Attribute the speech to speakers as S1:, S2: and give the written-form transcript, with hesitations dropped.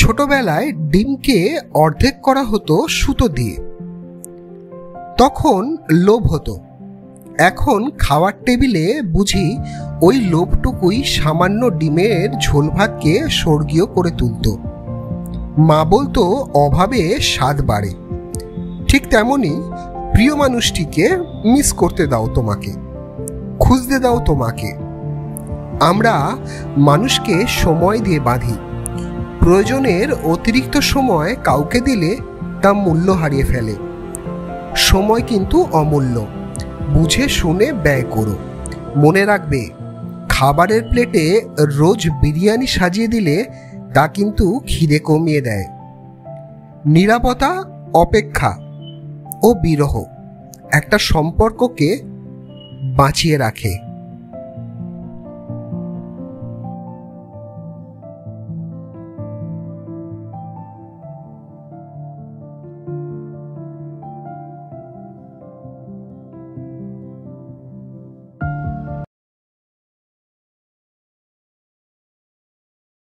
S1: ছোটবেলায় ডিমকে অর্ধেক করা হতো সুতো দিয়ে, তখন লোভ হতো। এখন খাওয়ার টেবিলে বুঝি ওই লোভটুকুই সামান্য ডিমের ঝোল ভাতকে স্বর্গীয় করে তুলত। মা বলতো অভাবে স্বাদ বাড়ে। ঠিক তেমনি প্রিয় মানুষটিকে মিস করতে দাও তোমাকে, খুঁজতে দাও তোমাকে। আমরা মানুষকে সময় দিয়ে বাঁধি, প্রয়োজনের অতিরিক্ত সময় কাউকে দিলে তা মূল্য হারিয়ে ফেলে। সময় কিন্তু অমূল্য, বুঝে শুনে ব্যয় করো। মনে রাখবে, খাবারের প্লেটে রোজ বিরিয়ানি সাজিয়ে দিলে তা কিন্তু খিদে কমিয়ে দেয়। নীরবতা, অপেক্ষা ও বিরহ একটা সম্পর্ককে বাঁচিয়ে রাখে।